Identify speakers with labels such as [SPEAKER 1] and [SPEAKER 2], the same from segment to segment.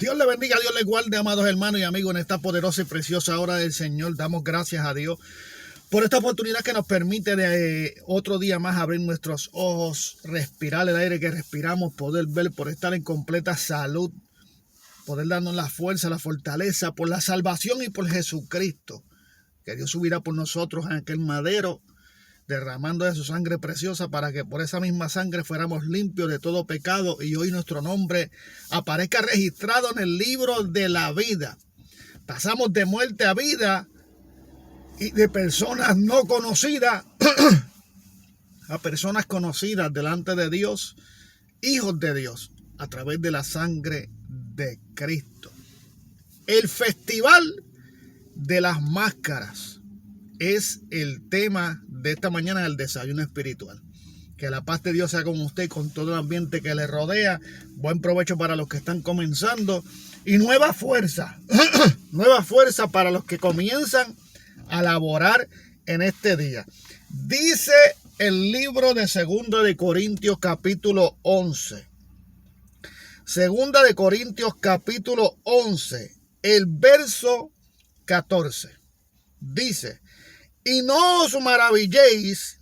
[SPEAKER 1] Dios le bendiga, Dios le guarde, amados hermanos y amigos, en esta poderosa y preciosa hora del Señor. Damos gracias a Dios por esta oportunidad que nos permite de otro día más abrir nuestros ojos, respirar el aire que respiramos, poder ver, por estar en completa salud, poder darnos la fuerza, la fortaleza, por la salvación y por Jesucristo, que Dios subirá por nosotros en aquel madero, derramando de su sangre preciosa para que por esa misma sangre fuéramos limpios de todo pecado y hoy nuestro nombre aparezca registrado en el libro de la vida. Pasamos de muerte a vida y de personas no conocidas a personas conocidas delante de Dios, hijos de Dios, a través de la sangre de Cristo. El festival de las máscaras es el tema de esta mañana del desayuno espiritual. Que la paz de Dios sea con usted y con todo el ambiente que le rodea. Buen provecho para los que están comenzando. Y nueva fuerza. Nueva fuerza para los que comienzan a laborar en este día. Dice el libro de 2 de Corintios capítulo 11. 2 de Corintios capítulo 11. El verso 14. Dice: y no os maravilléis,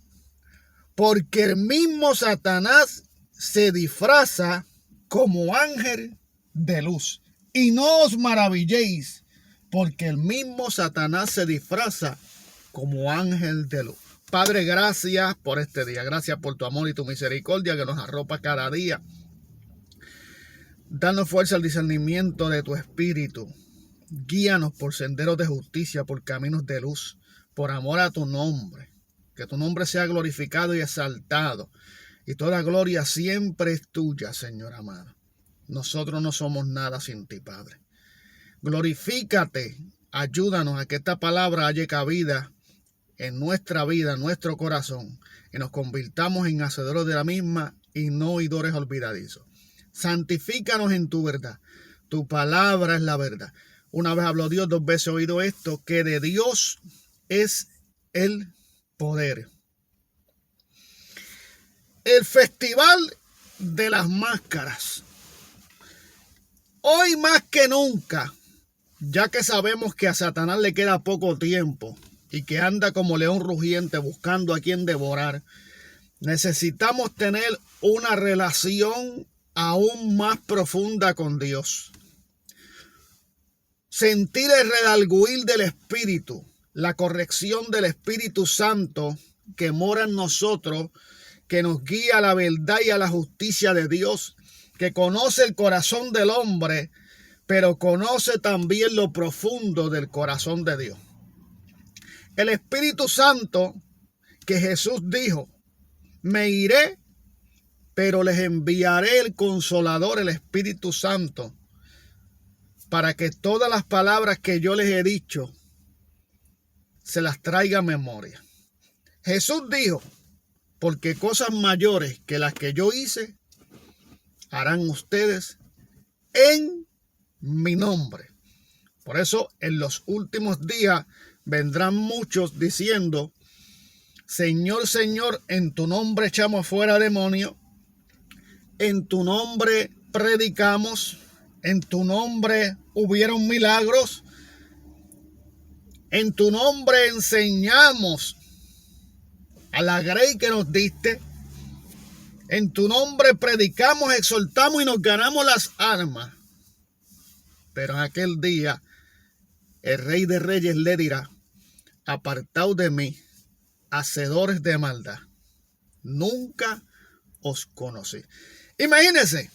[SPEAKER 1] porque el mismo Satanás se disfraza como ángel de luz. Y no os maravilléis, porque el mismo Satanás se disfraza como ángel de luz. Padre, gracias por este día. Gracias por tu amor y tu misericordia que nos arropa cada día. Danos fuerza al discernimiento de tu espíritu. Guíanos por senderos de justicia, por caminos de luz, por amor a tu nombre. Que tu nombre sea glorificado y exaltado. Y toda gloria siempre es tuya, Señor amado. Nosotros no somos nada sin ti, Padre. Glorifícate, ayúdanos a que esta palabra haya cabida en nuestra vida, en nuestro corazón, y nos convirtamos en hacedores de la misma y no oidores olvidadizos. Santifícanos en tu verdad. Tu palabra es la verdad. Una vez habló Dios, 2 veces he oído esto, que de Dios es el poder. El festival de las máscaras. Hoy más que nunca, ya que sabemos que a Satanás le queda poco tiempo y que anda como león rugiente buscando a quien devorar, necesitamos tener una relación aún más profunda con Dios. Sentir el redarguir del Espíritu, la corrección del Espíritu Santo que mora en nosotros, que nos guía a la verdad y a la justicia de Dios, que conoce el corazón del hombre, pero conoce también lo profundo del corazón de Dios. El Espíritu Santo que Jesús dijo: me iré, pero les enviaré el Consolador, el Espíritu Santo, para que todas las palabras que yo les he dicho se las traiga a memoria. Jesús dijo: porque cosas mayores que las que yo hice harán ustedes en mi nombre. Por eso en los últimos días vendrán muchos diciendo: Señor, Señor, en tu nombre echamos fuera demonios, en tu nombre predicamos, en tu nombre hubieron milagros, en tu nombre enseñamos a la grey que nos diste, en tu nombre predicamos, exhortamos y nos ganamos las almas. Pero en aquel día el Rey de Reyes le dirá: apartaos de mí, hacedores de maldad, nunca os conocí. Imagínense,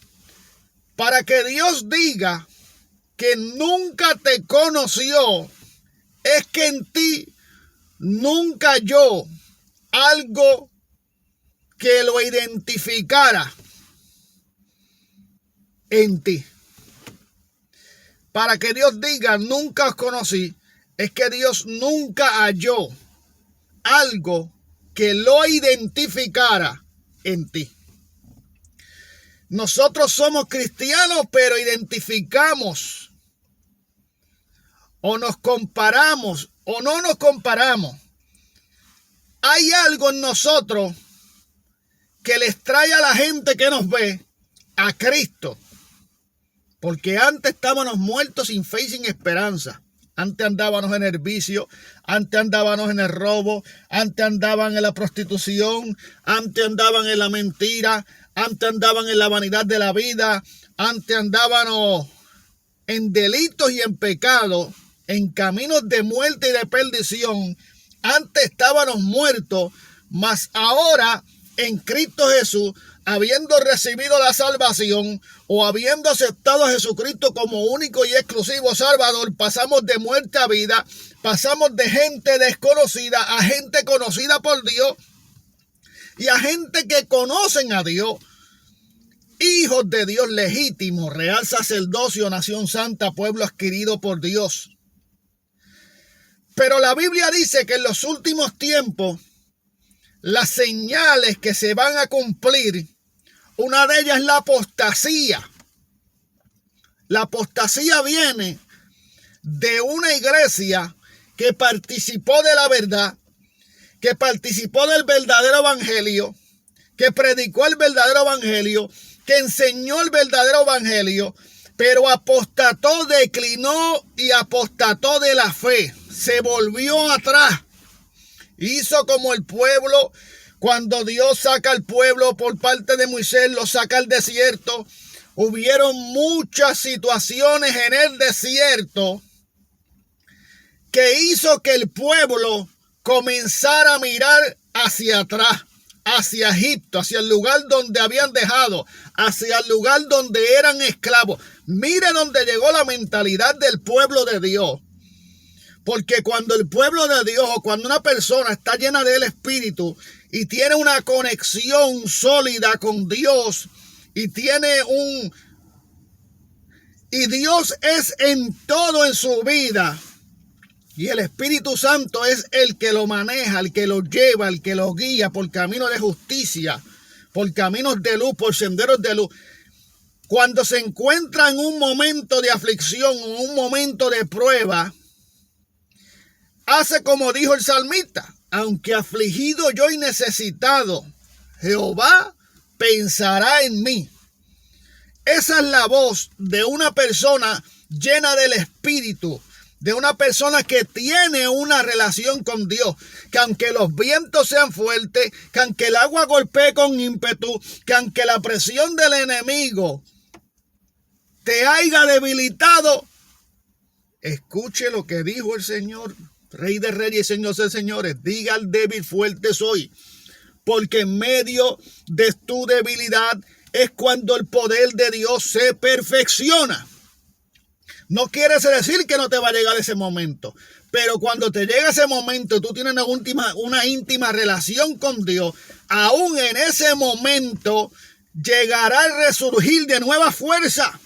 [SPEAKER 1] para que Dios diga que nunca te conoció, es que en ti nunca halló algo que lo identificara en ti. Para que Dios diga nunca os conocí, es que Dios nunca halló algo que lo identificara en ti. Nosotros somos cristianos, pero identificamos o nos comparamos o no nos comparamos. Hay algo en nosotros que les trae a la gente que nos ve a Cristo. Porque antes estábamos muertos sin fe y sin esperanza. Antes andábamos en el vicio, antes andábamos en el robo, antes andaban en la prostitución, antes andaban en la mentira, antes andaban en la vanidad de la vida, antes andábamos en delitos y en pecados, en caminos de muerte y de perdición. Antes estábamos muertos, mas ahora en Cristo Jesús, habiendo recibido la salvación o habiendo aceptado a Jesucristo como único y exclusivo Salvador, pasamos de muerte a vida, pasamos de gente desconocida a gente conocida por Dios y a gente que conocen a Dios, hijos de Dios legítimos, real sacerdocio, nación santa, pueblo adquirido por Dios. Pero la Biblia dice que en los últimos tiempos, las señales que se van a cumplir, una de ellas es la apostasía. La apostasía viene de una iglesia que participó de la verdad, que participó del verdadero evangelio, que predicó el verdadero evangelio, que enseñó el verdadero evangelio, pero apostató, declinó y apostató de la fe. Se volvió atrás. Hizo como el pueblo, cuando Dios saca al pueblo por parte de Moisés, lo saca al desierto. Hubieron muchas situaciones en el desierto que hizo que el pueblo comenzara a mirar hacia atrás, hacia Egipto, hacia el lugar donde habían dejado, hacia el lugar donde eran esclavos. Mire dónde llegó la mentalidad del pueblo de Dios. Porque cuando el pueblo de Dios o cuando una persona está llena del Espíritu y tiene una conexión sólida con Dios y y Dios es en todo en su vida y el Espíritu Santo es el que lo maneja, el que lo lleva, el que lo guía por caminos de justicia, por caminos de luz, por senderos de luz. Cuando se encuentra en un momento de aflicción, en un momento de prueba, hace como dijo el salmista: aunque afligido yo y necesitado, Jehová pensará en mí. Esa es la voz de una persona llena del Espíritu, de una persona que tiene una relación con Dios, que aunque los vientos sean fuertes, que aunque el agua golpee con ímpetu, que aunque la presión del enemigo te haya debilitado, escuche lo que dijo el Señor, Rey de Reyes y Señor de Señores: diga al débil, fuerte soy, porque en medio de tu debilidad es cuando el poder de Dios se perfecciona. No quiere decir que no te va a llegar ese momento, pero cuando te llega ese momento, tú tienes una íntima relación con Dios, aún en ese momento llegará el resurgir de nueva fuerza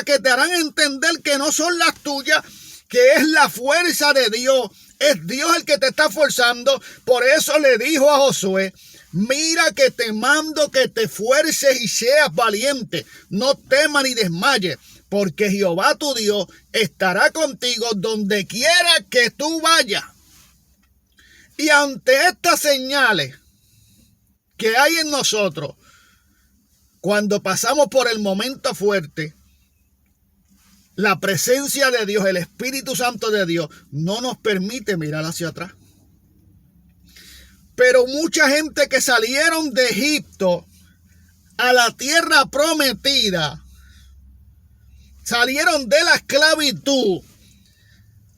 [SPEAKER 1] que te harán entender que no son las tuyas, que es la fuerza de Dios. Es Dios el que te está forzando. Por eso le dijo a Josué: mira que te mando que te fuerces y seas valiente. No temas ni desmayes, porque Jehová tu Dios estará contigo donde quiera que tú vayas. Y ante estas señales que hay en nosotros, cuando pasamos por el momento fuerte, la presencia de Dios, el Espíritu Santo de Dios, no nos permite mirar hacia atrás. Pero mucha gente que salieron de Egipto a la tierra prometida, salieron de la esclavitud,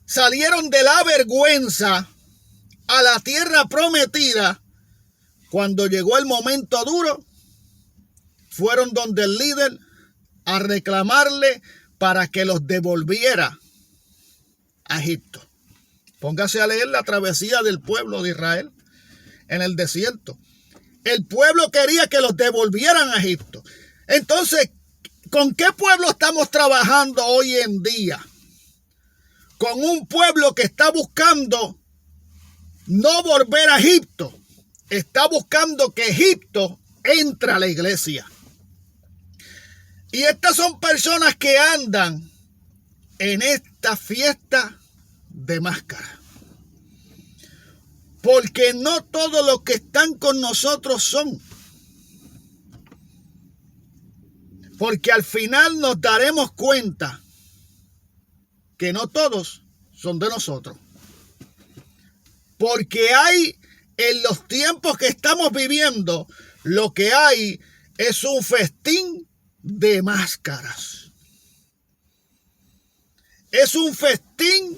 [SPEAKER 1] salieron de la vergüenza a la tierra prometida, cuando llegó el momento duro, fueron donde el líder a reclamarle para que los devolviera a Egipto. Póngase a leer la travesía del pueblo de Israel en el desierto. El pueblo quería que los devolvieran a Egipto. Entonces, ¿con qué pueblo estamos trabajando hoy en día? Con un pueblo que está buscando no volver a Egipto. Está buscando que Egipto entre a la iglesia. Y estas son personas que andan en esta fiesta de máscara. Porque no todos los que están con nosotros son. Porque al final nos daremos cuenta que no todos son de nosotros. Porque hay, en los tiempos que estamos viviendo, lo que hay es un festín de máscaras. Es un festín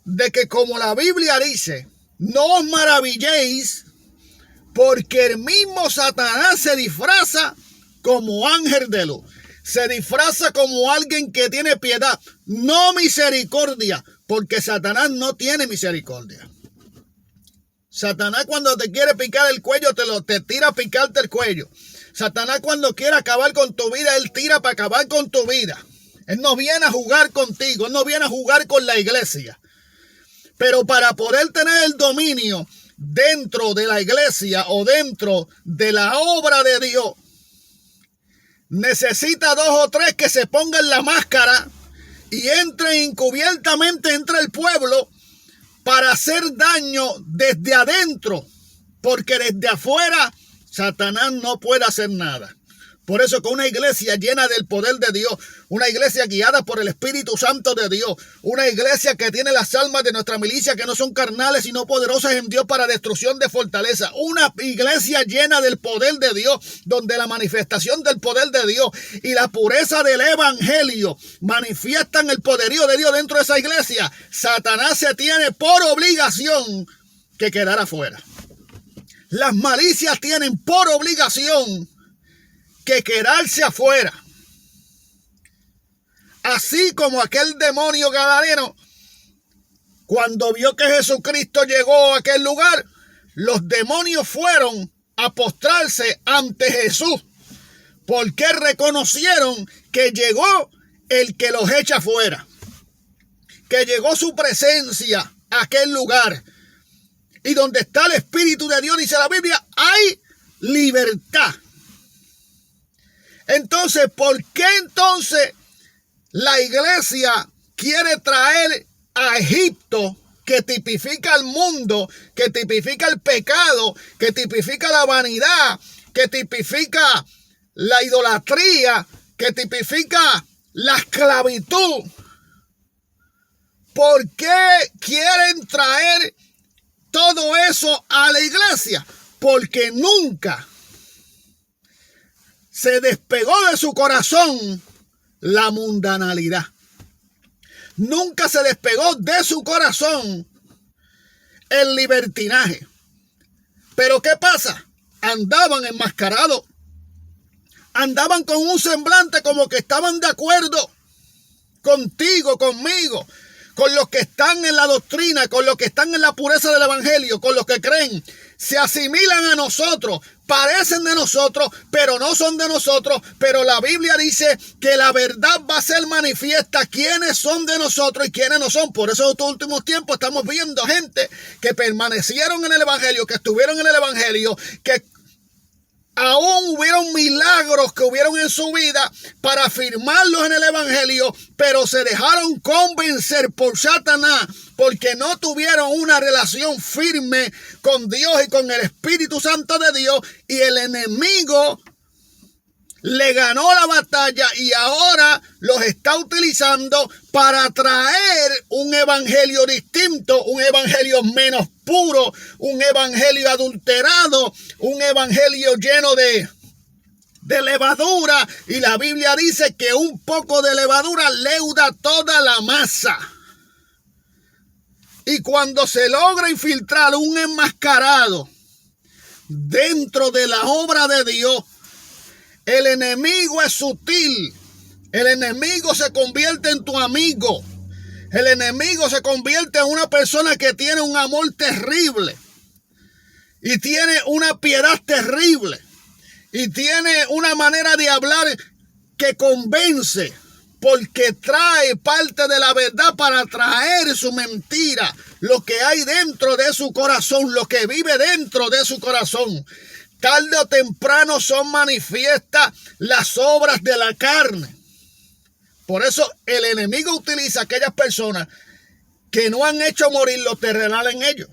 [SPEAKER 1] de que, como la Biblia dice, no os maravilléis porque el mismo Satanás se disfraza como ángel de luz. Se disfraza como alguien que tiene piedad, no misericordia, porque Satanás no tiene misericordia. Satanás, cuando te quiere picar el cuello, te tira a picarte el cuello. Satanás, cuando quiere acabar con tu vida, él tira para acabar con tu vida. Él no viene a jugar contigo, él no viene a jugar con la iglesia. Pero para poder tener el dominio dentro de la iglesia o dentro de la obra de Dios, necesita 2 o 3 que se pongan la máscara y entren encubiertamente entre el pueblo para hacer daño desde adentro, porque desde afuera Satanás no puede hacer nada. Por eso, con una iglesia llena del poder de Dios, una iglesia guiada por el Espíritu Santo de Dios, una iglesia que tiene las almas de nuestra milicia que no son carnales sino poderosas en Dios para destrucción de fortaleza, una iglesia llena del poder de Dios, donde la manifestación del poder de Dios y la pureza del evangelio manifiestan el poderío de Dios dentro de esa iglesia, Satanás se tiene por obligación que quedar afuera. Las malicias tienen por obligación que quedarse afuera. Así como aquel demonio gadareno, cuando vio que Jesucristo llegó a aquel lugar, los demonios fueron a postrarse ante Jesús, porque reconocieron que llegó el que los echa fuera, que llegó su presencia a aquel lugar. Y donde está el Espíritu de Dios, dice la Biblia, hay libertad. Entonces, ¿por qué entonces la iglesia quiere traer a Egipto, que tipifica el mundo, que tipifica el pecado, que tipifica la vanidad, que tipifica la idolatría, que tipifica la esclavitud? ¿Por qué quieren traer todo eso a la iglesia? Porque nunca se despegó de su corazón la mundanalidad. Nunca se despegó de su corazón el libertinaje. Pero ¿qué pasa? Andaban enmascarados. Andaban con un semblante como que estaban de acuerdo contigo, conmigo, con los que están en la doctrina, con los que están en la pureza del evangelio, con los que creen. Se asimilan a nosotros, parecen de nosotros, pero no son de nosotros. Pero la Biblia dice que la verdad va a ser manifiesta quiénes son de nosotros y quiénes no son. Por eso en estos últimos tiempos estamos viendo gente que permanecieron en el evangelio, que estuvieron en el evangelio, que aún hubieron milagros que hubieron en su vida para afirmarlos en el evangelio, pero se dejaron convencer por Satanás porque no tuvieron una relación firme con Dios y con el Espíritu Santo de Dios, y el enemigo le ganó la batalla y ahora los está utilizando para traer un evangelio distinto, un evangelio menos puro, un evangelio adulterado, un evangelio lleno de levadura. Y la Biblia dice que un poco de levadura leuda toda la masa. Y cuando se logra infiltrar un enmascarado dentro de la obra de Dios, el enemigo es sutil. El enemigo se convierte en tu amigo. El enemigo se convierte en una persona que tiene un amor terrible. Y tiene una piedad terrible. Y tiene una manera de hablar que convence. Porque trae parte de la verdad para traer su mentira. Lo que hay dentro de su corazón. Lo que vive dentro de su corazón. Tarde o temprano son manifiestas las obras de la carne. Por eso el enemigo utiliza a aquellas personas que no han hecho morir lo terrenal en ellos.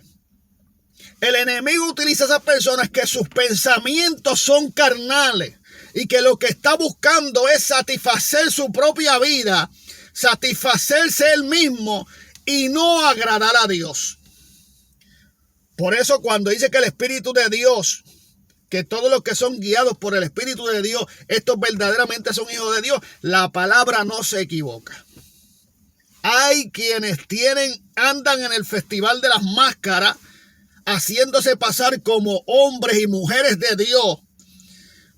[SPEAKER 1] El enemigo utiliza a esas personas que sus pensamientos son carnales y que lo que está buscando es satisfacer su propia vida, satisfacerse él mismo y no agradar a Dios. Por eso cuando dice que el Espíritu de Dios, que todos los que son guiados por el Espíritu de Dios, estos verdaderamente son hijos de Dios, la palabra no se equivoca. Hay quienes andan en el festival de las máscaras, haciéndose pasar como hombres y mujeres de Dios,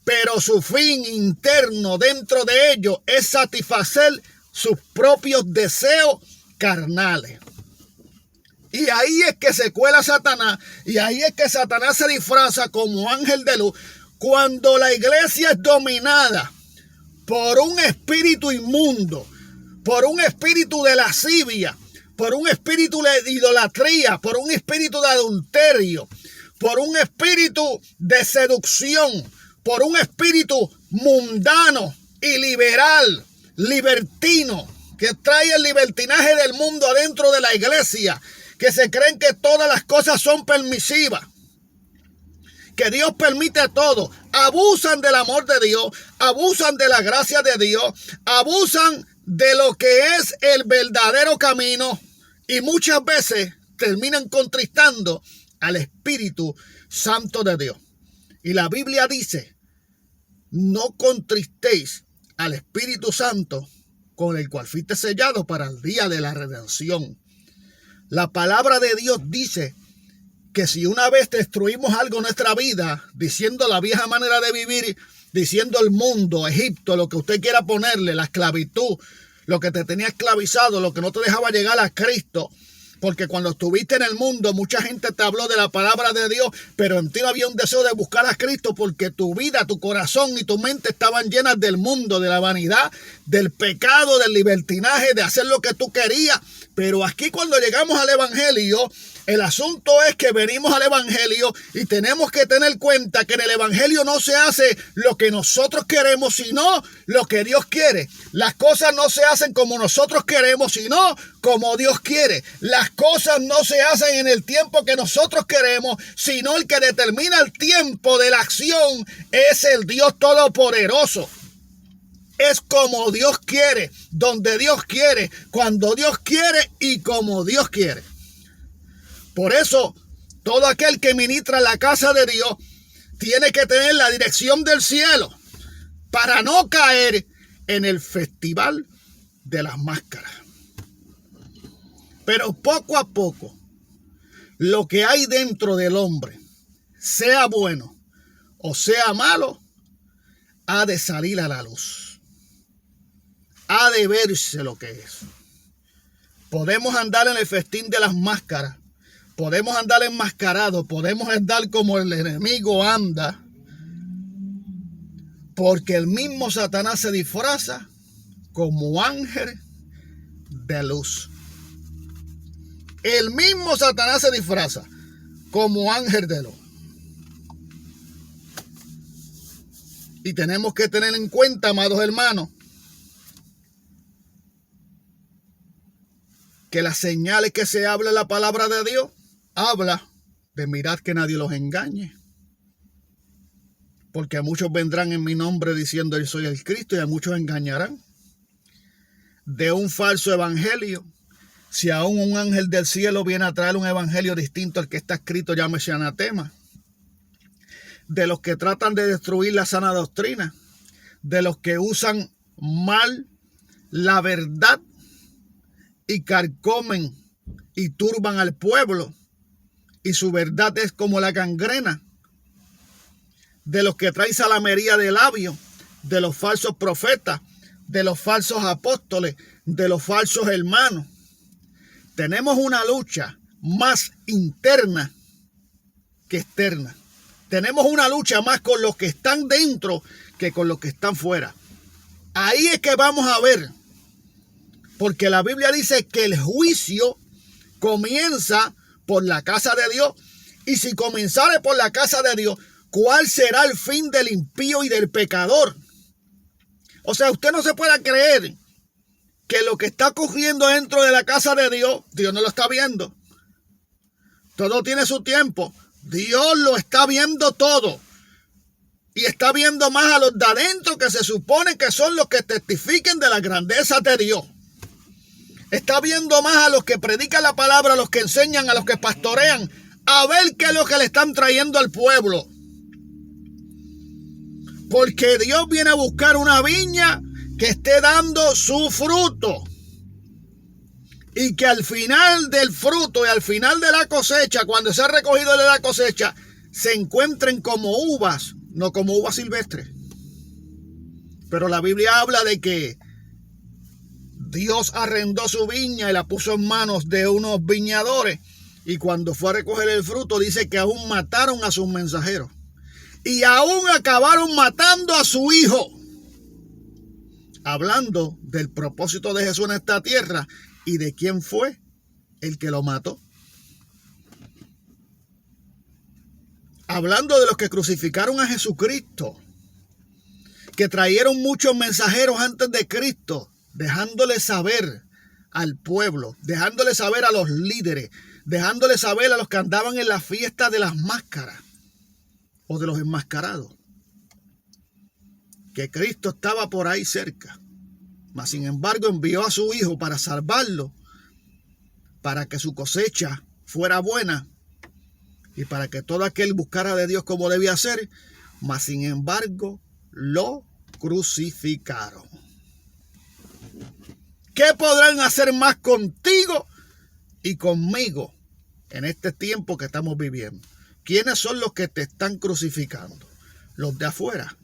[SPEAKER 1] pero su fin interno dentro de ellos es satisfacer sus propios deseos carnales. Y ahí es que se cuela Satanás, y ahí es que Satanás se disfraza como ángel de luz, cuando la iglesia es dominada por un espíritu inmundo, por un espíritu de lascivia, por un espíritu de idolatría, por un espíritu de adulterio, por un espíritu de seducción, por un espíritu mundano y libertino, que trae el libertinaje del mundo adentro de la iglesia, que se creen que todas las cosas son permisivas, que Dios permite todo, abusan del amor de Dios, abusan de la gracia de Dios, abusan de lo que es el verdadero camino y muchas veces terminan contristando al Espíritu Santo de Dios. Y la Biblia dice, no contristéis al Espíritu Santo con el cual fuiste sellado para el día de la redención. La palabra de Dios dice que si una vez destruimos algo en nuestra vida, diciendo la vieja manera de vivir, diciendo el mundo, Egipto, lo que usted quiera ponerle, la esclavitud, lo que te tenía esclavizado, lo que no te dejaba llegar a Cristo, porque cuando estuviste en el mundo, mucha gente te habló de la palabra de Dios, pero en ti no había un deseo de buscar a Cristo, porque tu vida, tu corazón y tu mente estaban llenas del mundo, de la vanidad, del pecado, del libertinaje, de hacer lo que tú querías. Pero aquí cuando llegamos al Evangelio, el asunto es que venimos al Evangelio y tenemos que tener cuenta que en el Evangelio no se hace lo que nosotros queremos, sino lo que Dios quiere. Las cosas no se hacen como nosotros queremos, sino como Dios quiere. Las cosas no se hacen en el tiempo que nosotros queremos, sino el que determina el tiempo de la acción es el Dios Todopoderoso. Es como Dios quiere, donde Dios quiere, cuando Dios quiere y como Dios quiere. Por eso, todo aquel que ministra en la casa de Dios tiene que tener la dirección del cielo para no caer en el festival de las máscaras. Pero poco a poco, lo que hay dentro del hombre, sea bueno o sea malo, ha de salir a la luz. Ha de verse lo que es. Podemos andar en el festín de las máscaras. Podemos andar enmascarados. Podemos andar como el enemigo anda. Porque el mismo Satanás se disfraza como ángel de luz. El mismo Satanás se disfraza como ángel de luz. Y tenemos que tener en cuenta, amados hermanos, que las señales que se habla en la palabra de Dios, habla de mirar que nadie los engañe. Porque a muchos vendrán en mi nombre diciendo yo soy el Cristo y a muchos engañarán. De un falso evangelio, si aún un ángel del cielo viene a traer un evangelio distinto al que está escrito, llámese anatema. De los que tratan de destruir la sana doctrina, de los que usan mal la verdad y carcomen y turban al pueblo, y su verdad es como la gangrena, de los que traen salamería de labios, de los falsos profetas, de los falsos apóstoles, de los falsos hermanos. Tenemos una lucha más interna que externa. Tenemos una lucha más con los que están dentro que con los que están fuera. Ahí es que vamos a ver. Porque la Biblia dice que el juicio comienza por la casa de Dios. Y si comenzare por la casa de Dios, ¿cuál será el fin del impío y del pecador? O sea, usted no se puede creer que lo que está ocurriendo dentro de la casa de Dios, Dios no lo está viendo. Todo tiene su tiempo. Dios lo está viendo todo. Y está viendo más a los de adentro, que se supone que son los que testifiquen de la grandeza de Dios. Está viendo más a los que predican la palabra, a los que enseñan, a los que pastorean, a ver qué es lo que le están trayendo al pueblo. Porque Dios viene a buscar una viña que esté dando su fruto. Y que al final del fruto y al final de la cosecha, cuando se ha recogido de la cosecha, se encuentren como uvas, no como uvas silvestres. Pero la Biblia habla de que Dios arrendó su viña y la puso en manos de unos viñadores. Y cuando fue a recoger el fruto, dice que aún mataron a sus mensajeros. Y aún acabaron matando a su hijo. Hablando del propósito de Jesús en esta tierra y de quién fue el que lo mató. Hablando de los que crucificaron a Jesucristo, que trajeron muchos mensajeros antes de Cristo, dejándole saber al pueblo, dejándole saber a los líderes, dejándole saber a los que andaban en la fiesta de las máscaras o de los enmascarados, que Cristo estaba por ahí cerca. Mas sin embargo envió a su hijo para salvarlo, para que su cosecha fuera buena y para que todo aquel buscara de Dios como debía ser. Mas sin embargo lo crucificaron. ¿Qué podrán hacer más contigo y conmigo en este tiempo que estamos viviendo? ¿Quiénes son los que te están crucificando? Los de afuera.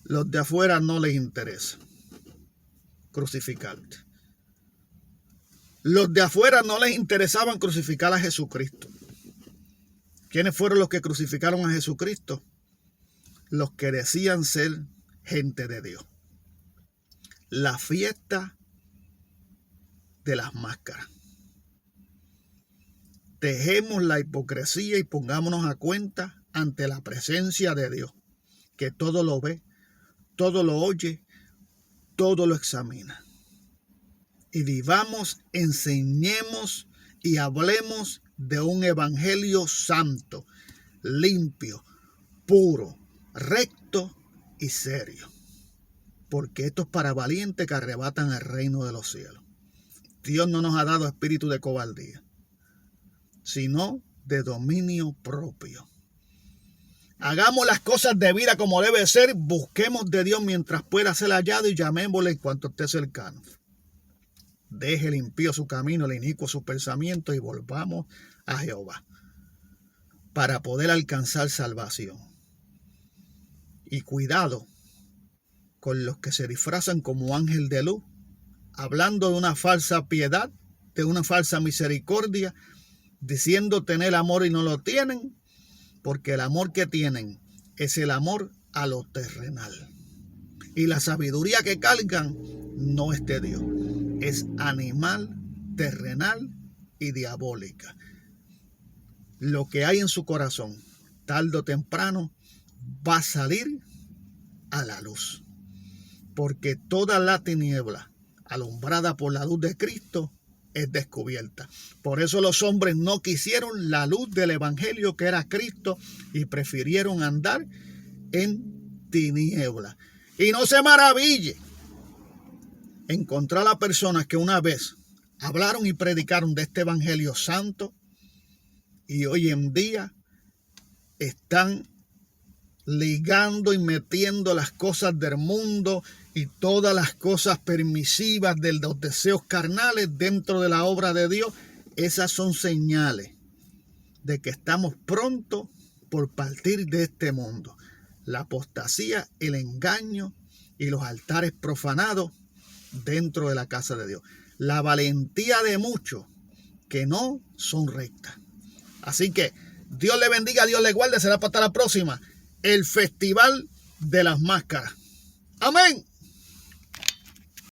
[SPEAKER 1] Los de afuera no les interesa crucificarte. Los de afuera no les interesaban crucificar a Jesucristo. ¿Quiénes fueron los que crucificaron a Jesucristo? Los que decían ser gente de Dios. La fiesta de las máscaras. Dejemos la hipocresía y pongámonos a cuenta ante la presencia de Dios, que todo lo ve, todo lo oye, todo lo examina. Y vivamos, enseñemos y hablemos de un evangelio santo, limpio, puro, recto y serio. Porque esto es para valientes que arrebatan el reino de los cielos. Dios no nos ha dado espíritu de cobardía, sino de dominio propio. Hagamos las cosas de vida como debe ser. Busquemos de Dios mientras pueda ser hallado y llamémosle en cuanto esté cercano. Deje el impío su camino, el inicuo sus pensamientos y volvamos a Jehová para poder alcanzar salvación. Y cuidado con los que se disfrazan como ángel de luz, hablando de una falsa piedad, de una falsa misericordia, diciendo tener amor y no lo tienen, porque el amor que tienen es el amor a lo terrenal. Y la sabiduría que cargan no es de Dios, es animal, terrenal y diabólica. Lo que hay en su corazón, tarde o temprano, va a salir a la luz. Porque toda la tiniebla, alumbrada por la luz de Cristo, es descubierta. Por eso los hombres no quisieron la luz del evangelio que era Cristo y prefirieron andar en tiniebla. Y no se maraville encontrar a personas que una vez hablaron y predicaron de este evangelio santo y hoy en día están ligando y metiendo las cosas del mundo y todas las cosas permisivas de los deseos carnales dentro de la obra de Dios. Esas son señales de que estamos pronto por partir de este mundo. La apostasía, el engaño y los altares profanados dentro de la casa de Dios. La valentía de muchos que no son rectas. Así que Dios le bendiga, Dios le guarde. Será para hasta la próxima. El Festival de las Máscaras. Amén.